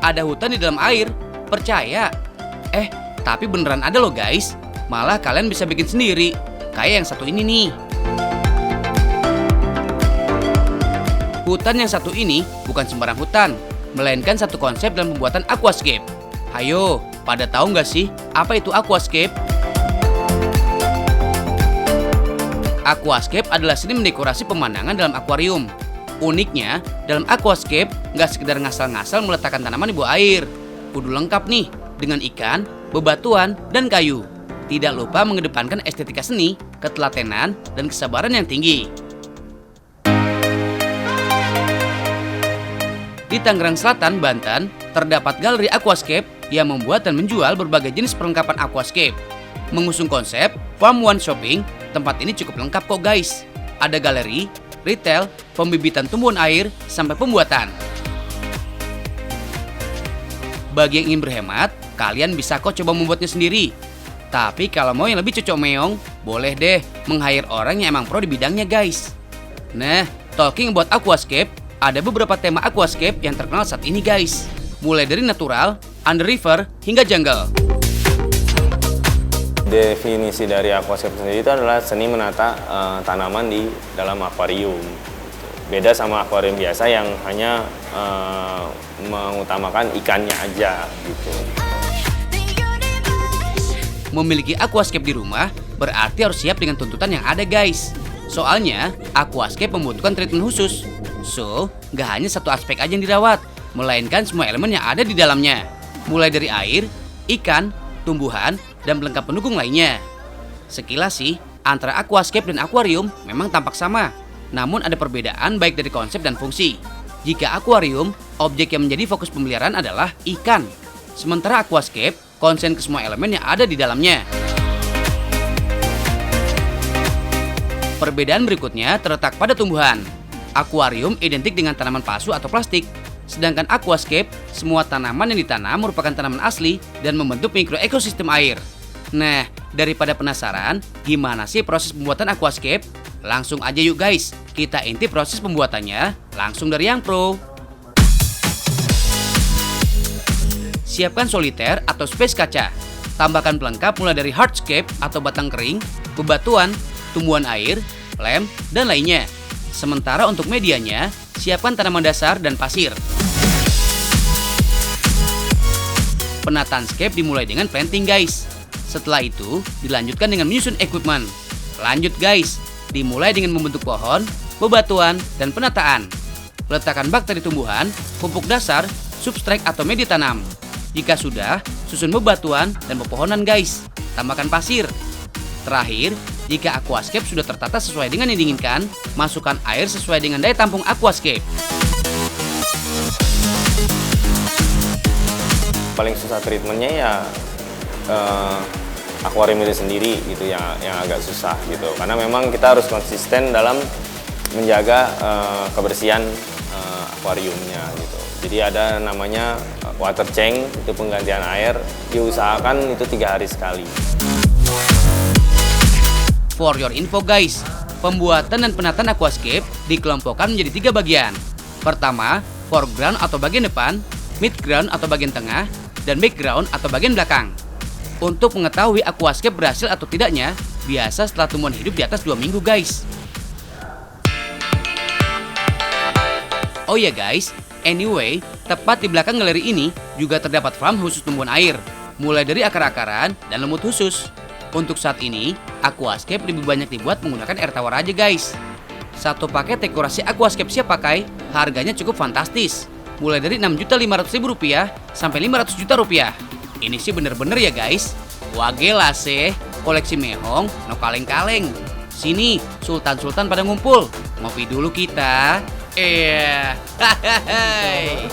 Ada hutan di dalam air. Percaya? Tapi beneran ada loh guys. Malah kalian bisa bikin sendiri. Kayak yang satu ini nih. Hutan yang satu ini bukan sembarang hutan, melainkan satu konsep dalam pembuatan aquascape. Hayo, pada tahu nggak sih apa itu aquascape? Aquascape adalah seni mendekorasi pemandangan dalam akuarium. Uniknya, dalam aquascape nggak sekedar ngasal-ngasal meletakkan tanaman di bawah air. Kudu lengkap nih dengan ikan, bebatuan, dan kayu. Tidak lupa mengedepankan estetika seni, ketelatenan, dan kesabaran yang tinggi. Di Tangerang Selatan, Banten, terdapat galeri aquascape yang membuat dan menjual berbagai jenis perlengkapan aquascape. Mengusung konsep Farm One Shopping, tempat ini cukup lengkap kok guys. Ada galeri, retail, pembibitan tumbuhan air, sampai pembuatan. Bagi yang ingin berhemat, kalian bisa kok coba membuatnya sendiri. Tapi kalau mau yang lebih cocok meong, boleh deh meng-hire orang yang emang pro di bidangnya guys. Nah, talking about aquascape, ada beberapa tema aquascape yang terkenal saat ini guys. Mulai dari natural, under river, hingga jungle. Definisi dari aquascape sendiri itu adalah seni menata tanaman di dalam akuarium. Beda sama akuarium biasa yang hanya mengutamakan ikannya aja gitu. Memiliki aquascape di rumah berarti harus siap dengan tuntutan yang ada guys. Soalnya, aquascape membutuhkan treatment khusus. So, gak hanya satu aspek aja yang dirawat, melainkan semua elemen yang ada di dalamnya. Mulai dari air, ikan, tumbuhan, dan pelengkap pendukung lainnya. Sekilas sih, antara aquascape dan akuarium memang tampak sama. Namun ada perbedaan baik dari konsep dan fungsi. Jika akuarium, objek yang menjadi fokus pemeliharaan adalah ikan. Sementara aquascape, konsen ke semua elemen yang ada di dalamnya. Perbedaan berikutnya terletak pada tumbuhan. Akuarium identik dengan tanaman palsu atau plastik. Sedangkan aquascape, semua tanaman yang ditanam merupakan tanaman asli dan membentuk mikroekosistem air. Nah, daripada penasaran, gimana sih proses pembuatan aquascape? Langsung aja yuk guys, kita intip proses pembuatannya langsung dari yang pro. Siapkan soliter atau space kaca. Tambahkan pelengkap mulai dari hardscape atau batang kering, bebatuan, tumbuhan air, lem, dan lainnya. Sementara untuk medianya, siapkan tanaman dasar dan pasir. Penataan scape dimulai dengan planting guys. Setelah itu, dilanjutkan dengan menyusun equipment. Lanjut guys, dimulai dengan membentuk pohon, bebatuan, dan penataan. Letakkan bakteri tumbuhan, pupuk dasar, substrat atau media tanam. Jika sudah, susun bebatuan dan pepohonan guys. Tambahkan pasir. Terakhir, jika aquascape sudah tertata sesuai dengan yang diinginkan, masukkan air sesuai dengan daya tampung aquascape. Paling susah treatmentnya ya akuarium itu sendiri gitu yang agak susah gitu. Karena memang kita harus konsisten dalam menjaga kebersihan akuariumnya gitu. Jadi ada namanya water change, itu penggantian air, diusahakan itu 3 hari sekali. For your info guys, pembuatan dan penataan aquascape dikelompokkan menjadi 3 bagian. Pertama, foreground atau bagian depan, midground atau bagian tengah, dan background atau bagian belakang. Untuk mengetahui aquascape berhasil atau tidaknya, biasa setelah tumbuhan hidup di atas 2 minggu guys. Oh ya guys, anyway, tepat di belakang galeri ini juga terdapat farm khusus tumbuhan air, mulai dari akar-akaran dan lemut khusus. Untuk saat ini, aquascape lebih banyak dibuat menggunakan air tawar aja guys. Satu paket dekorasi aquascape siap pakai, harganya cukup fantastis. Mulai dari Rp6.500.000 sampai Rp500 juta. Ini sih bener-bener ya guys. Wage lase, koleksi mehong, no kaleng-kaleng. Sini, sultan-sultan pada ngumpul. Ngopi dulu kita. Hahaha.